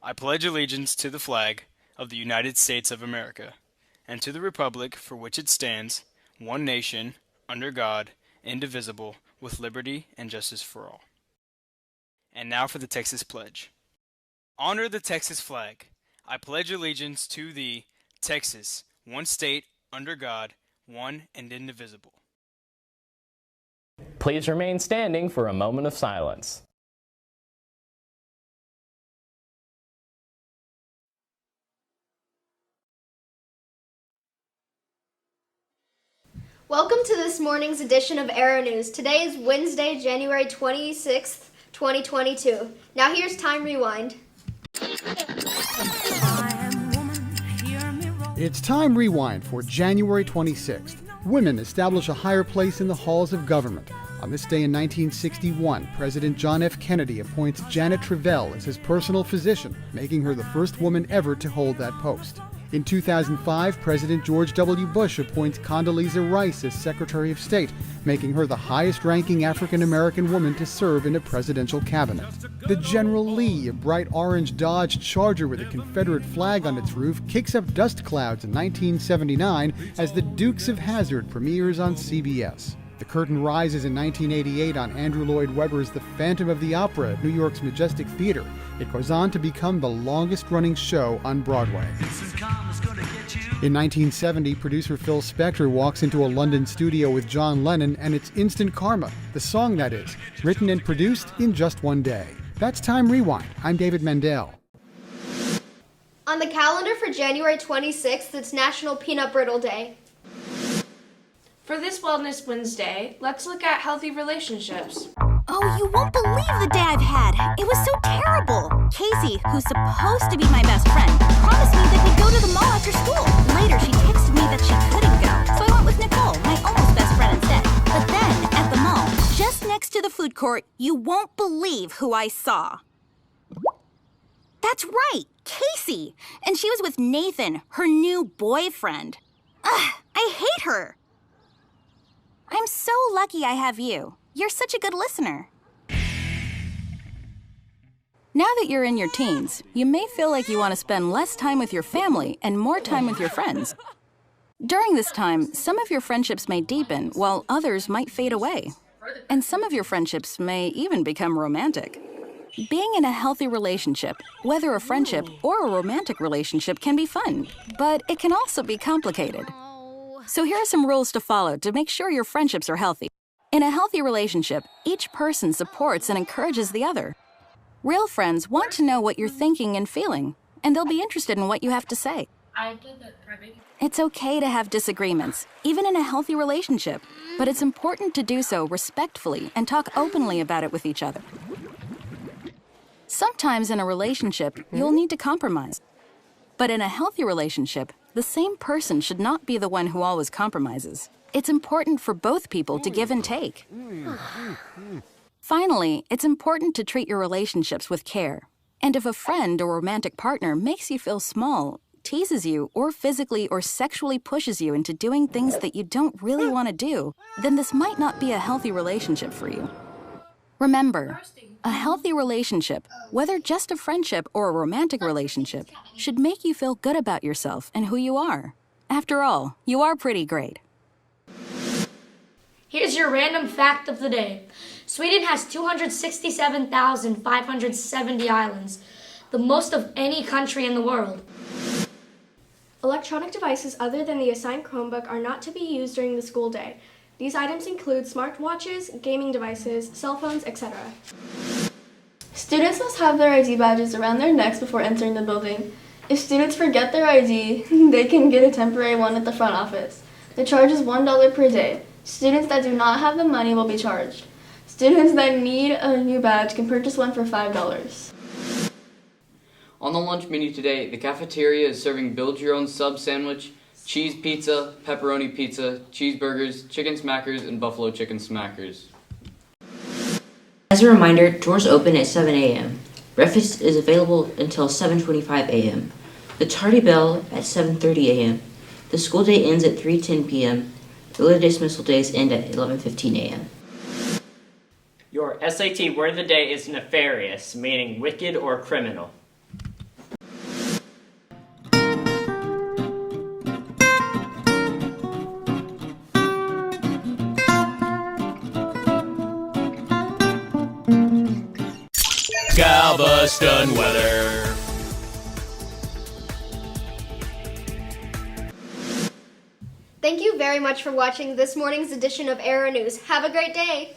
I pledge allegiance to the flag of the United States of America, and to the republic for which it stands, one nation, under God, indivisible, with liberty and justice for all. And now for the Texas Pledge. Honor the Texas flag. I pledge allegiance to the Texas, one state, under God, one and indivisible. Please remain standing for a moment of silence. Welcome to this morning's edition of Aero News. Today is Wednesday, January 26th, 2022. Now here's Time Rewind. It's Time Rewind for January 26th. Women establish a higher place in the halls of government. On this day in 1961, President John F. Kennedy appoints Janet Travell as his personal physician, making her the first woman ever to hold that post. In 2005, President George W. Bush appoints Condoleezza Rice as Secretary of State, making her the highest-ranking African-American woman to serve in a presidential cabinet. The General Lee, a bright orange Dodge Charger with a Confederate flag on its roof, kicks up dust clouds in 1979 as The Dukes of Hazzard premieres on CBS. The curtain rises in 1988 on Andrew Lloyd Webber's The Phantom of the Opera at New York's Majestic Theater. It goes on to become the longest-running show on Broadway. In 1970, producer Phil Spector walks into a London studio with John Lennon, and it's Instant Karma, the song that is, written and produced in just one day. That's Time Rewind. I'm David Mendel. On the calendar for January 26th, it's National Peanut Brittle Day. For this Wellness Wednesday, let's look at healthy relationships. Oh, you won't believe the day I've had. It was so terrible. Casey, who's supposed to be my best friend, promised me that we'd go to the mall after school. Later, she texted me that she couldn't go, so I went with Nicole, my almost best friend instead. But then, at the mall, just next to the food court, you won't believe who I saw. That's right, Casey. And she was with Nathan, her new boyfriend. Ugh, I hate her. I'm so lucky I have you. You're such a good listener. Now that you're in your teens, you may feel like you want to spend less time with your family and more time with your friends. During this time, some of your friendships may deepen, while others might fade away. And some of your friendships may even become romantic. Being in a healthy relationship, whether a friendship or a romantic relationship, can be fun, but it can also be complicated. So here are some rules to follow to make sure your friendships are healthy. In a healthy relationship, each person supports and encourages the other. Real friends want to know what you're thinking and feeling, and they'll be interested in what you have to say. It's okay to have disagreements, even in a healthy relationship, but it's important to do so respectfully and talk openly about it with each other. Sometimes in a relationship, you'll need to compromise. But in a healthy relationship, the same person should not be the one who always compromises. It's important for both people to give and take. Finally, it's important to treat your relationships with care. And if a friend or romantic partner makes you feel small, teases you, or physically or sexually pushes you into doing things that you don't really want to do, then this might not be a healthy relationship for you. Remember, a healthy relationship, whether just a friendship or a romantic relationship, should make you feel good about yourself and who you are. After all, you are pretty great. Here's your random fact of the day. Sweden has 267,570 islands, the most of any country in the world. Electronic devices other than the assigned Chromebook are not to be used during the school day. These items include smartwatches, gaming devices, cell phones, etc. Students must have their ID badges around their necks before entering the building. If students forget their ID, they can get a temporary one at the front office. The charge is $1 per day. Students that do not have the money will be charged. Students that need a new badge can purchase one for $5. On the lunch menu today, the cafeteria is serving build-your-own sub sandwich, cheese pizza, pepperoni pizza, cheeseburgers, chicken smackers, and buffalo chicken smackers. As a reminder, doors open at 7 a.m. Breakfast is available until 7:25 a.m. The tardy bell at 7:30 a.m. The school day ends at 3:10 p.m. Early dismissal days end at 11:15 a.m. Your SAT word of the day is nefarious, meaning wicked or criminal. Galveston weather. Thank you very much for watching this morning's edition of Aero News. Have a great day!